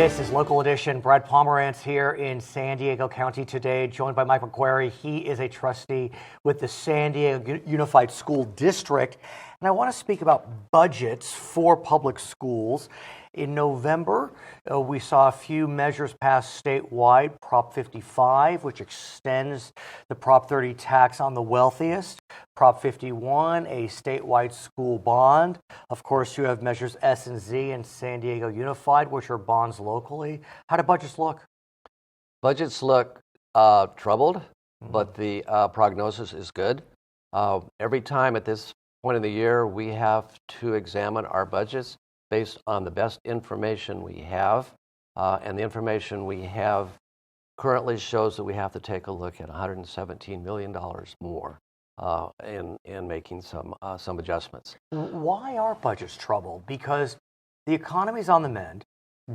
This is Local Edition. Brad Pomerance here in San Diego County today, joined by Mike McQuary. He is a trustee with the San Diego Unified School District. And I want to speak about budgets for public schools. In November, we saw a few measures passed statewide. Prop 55, which extends the Prop 30 tax on the wealthiest. Prop 51, a statewide school bond. Of course, you have measures S and Z and San Diego Unified, which are bonds locally. How do budgets look? Budgets look troubled, but the prognosis is good. Every time at this point in the year, we have to examine our budgets based on the best information we have. And the information we have currently shows that we have to take a look at $117 million more in making some adjustments. Why are budgets troubled? Because the economy's on the mend.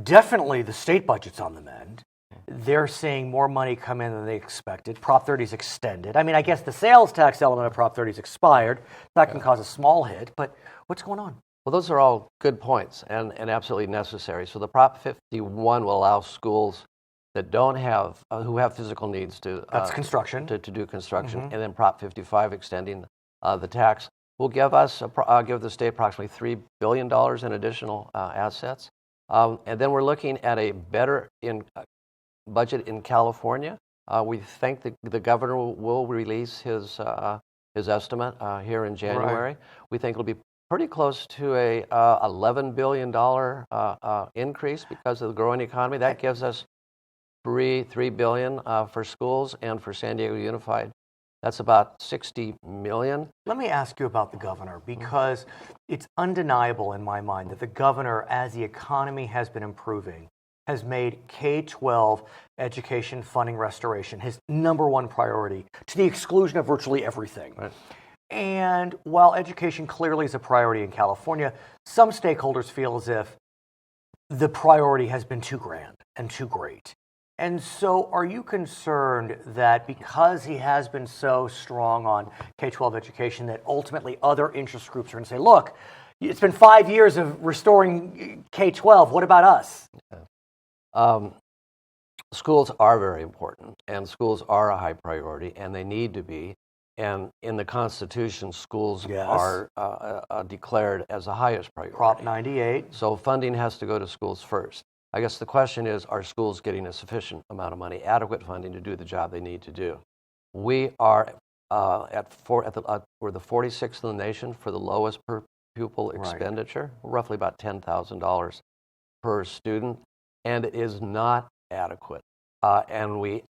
Definitely the state budget's on the mend. They're seeing more money come in than they expected. Prop 30's extended. I mean, I guess the sales tax element of Prop 30's expired. That can cause a small hit, but what's going on? Well, those are all good points and absolutely necessary. So the Prop 51 will allow schools that don't have, who have physical needs to That's construction. To do construction. And then Prop 55 extending the tax will give the state approximately $3 billion in additional assets. And then we're looking at a better budget in California. We think the governor will release his estimate here in January. Right. We think it'll be pretty close to a $11 billion increase because of the growing economy. That gives us $3 billion for schools, and for San Diego Unified, that's about $60 million. Let me ask you about the governor, because it's undeniable in my mind that the governor, as the economy has been improving, has made K-12 education funding restoration his number one priority, to the exclusion of virtually everything. Right. And while education clearly is a priority in California, some stakeholders feel as if the priority has been too grand and too great. And so are you concerned that because he has been so strong on K-12 education that ultimately other interest groups are going to say, look, it's been 5 years of restoring K-12, what about us? Schools are very important, and schools are a high priority, and they need to be. And in the Constitution, schools are declared as the highest priority. Prop 98. So funding has to go to schools first. I guess the question is, are schools getting a sufficient amount of money, adequate funding to do the job they need to do? We are we're the 46th in the nation for the lowest per pupil expenditure, roughly about $10,000 per student, and it is not adequate. And we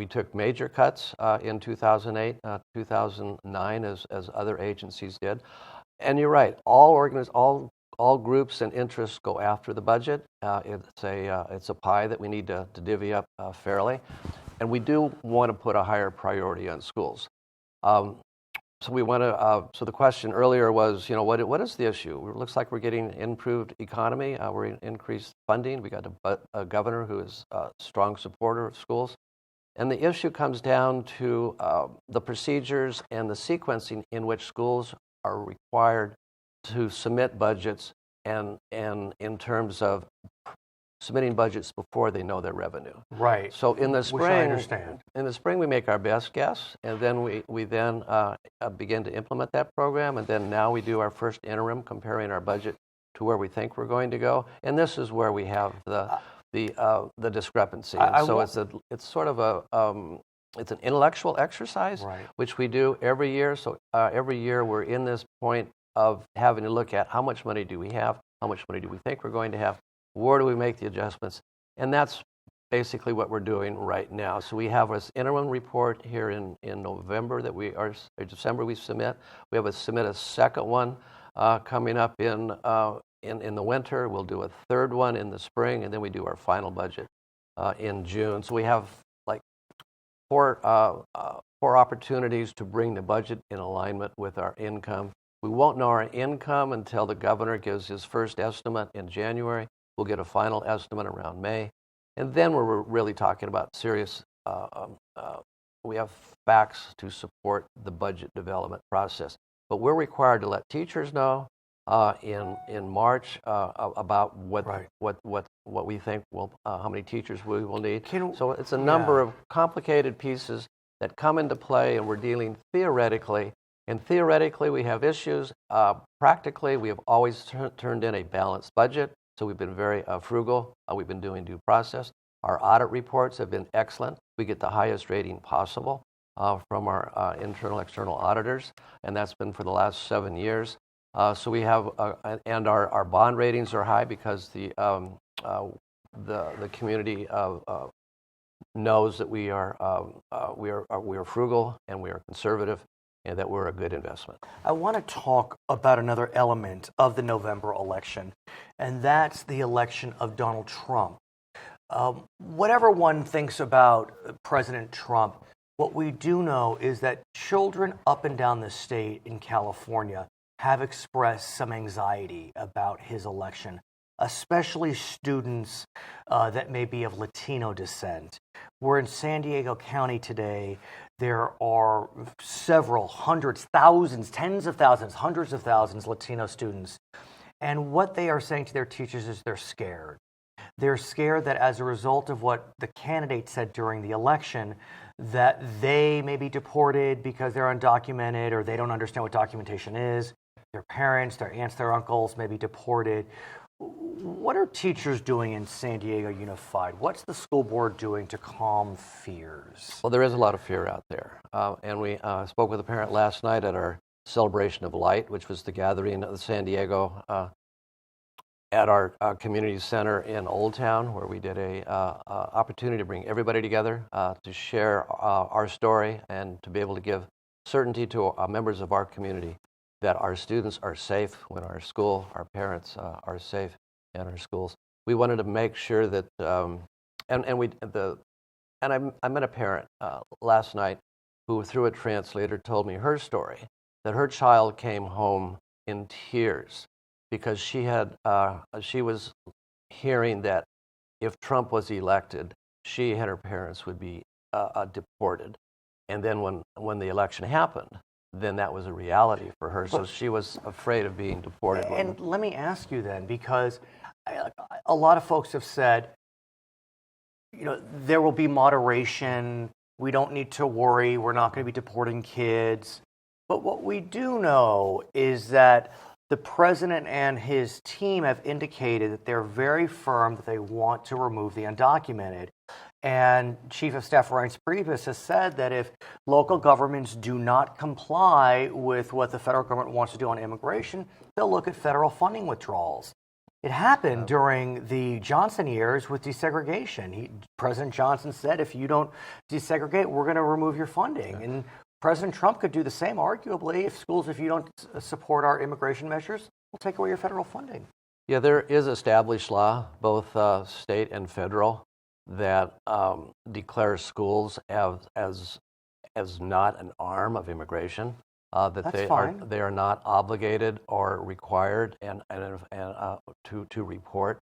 took major cuts in 2008, 2009, as other agencies did. And you're right, all groups and interests go after the budget. It's a pie that we need to divvy up fairly, and we do want to put a higher priority on schools. So we want to. So the question earlier was, what is the issue? It looks like we're getting improved economy. We're in increased funding. We got a governor who is a strong supporter of schools, and the issue comes down to the procedures and the sequencing in which schools are required to submit budgets, and in terms of submitting budgets before they know their revenue. Right. So in the spring, which I understand. In the spring, we make our best guess, and then we then begin to implement that program, and then now we do our first interim, comparing our budget to where we think we're going to go, and this is where we have the discrepancy. It's sort of it's an intellectual exercise, which we do every year. So every year we're in this point of having to look at how much money do we have, how much money do we think we're going to have, where do we make the adjustments, and that's basically what we're doing right now. So we have this interim report here in November that December we submit. We have submit a second one coming up in the winter. We'll do a third one in the spring, and then we do our final budget in June. So we have like four opportunities to bring the budget in alignment with our income. We won't know our income until the governor gives his first estimate in January. We'll get a final estimate around May. And then we're really talking about serious, we have facts to support the budget development process. But we're required to let teachers know, in March about Right. what we think will how many teachers we will need. Can- So it's a number yeah. of complicated pieces that come into play, and we're dealing theoretically. And theoretically, we have issues. Practically, we have always turned in a balanced budget, so we've been very frugal. We've been doing due process. Our audit reports have been excellent. We get the highest rating possible from our internal external auditors, and that's been for the last 7 years. So we have, and our bond ratings are high because the community knows that we are frugal and we are conservative, and that we're a good investment. I want to talk about another element of the November election, and that's the election of Donald Trump. Whatever one thinks about President Trump, what we do know is that children up and down the state in California have expressed some anxiety about his election, especially students that may be of Latino descent. We're in San Diego County today. There are several hundreds, thousands, tens of thousands, hundreds of thousands Latino students. And what they are saying to their teachers is they're scared. They're scared that as a result of what the candidate said during the election, that they may be deported because they're undocumented or they don't understand what documentation is. Their parents, their aunts, their uncles may be deported. What are teachers doing in San Diego Unified? What's the school board doing to calm fears? Well, there is a lot of fear out there. And we spoke with a parent last night at our Celebration of Light, which was the gathering of San Diego at our community center in Old Town, where we did a opportunity to bring everybody together to share our story and to be able to give certainty to members of our community that our students are safe when our school, our parents are safe in our schools. We wanted to make sure that, I met a parent last night who, through a translator, told me her story, that her child came home in tears because she was hearing that if Trump was elected, she and her parents would be deported. And then when the election happened, then that was a reality for her. So she was afraid of being deported. And let me ask you then, because a lot of folks have said, there will be moderation. We don't need to worry. We're not going to be deporting kids. But what we do know is that the president and his team have indicated that they're very firm that they want to remove the undocumented. And Chief of Staff Reince Priebus has said that if local governments do not comply with what the federal government wants to do on immigration, they'll look at federal funding withdrawals. It happened during the Johnson years with desegregation. President Johnson said, if you don't desegregate, we're going to remove your funding. Yeah. And President Trump could do the same, arguably, if you don't support our immigration measures, we'll take away your federal funding. Yeah, there is established law, both state and federal, that declares schools as not an arm of immigration. That they are not obligated or required to report.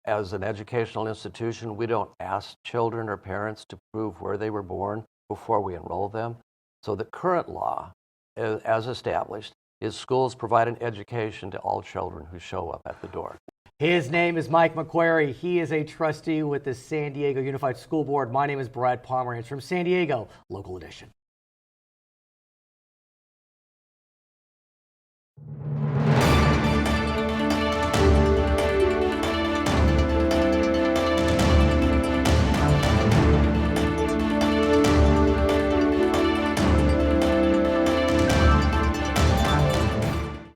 As an educational institution, we don't ask children or parents to prove where they were born before we enroll them. So the current law, as established, is schools provide an education to all children who show up at the door. His name is Mike McQuary. He is a trustee with the San Diego Unified School Board. My name is Brad Pomerance from San Diego, Local Edition.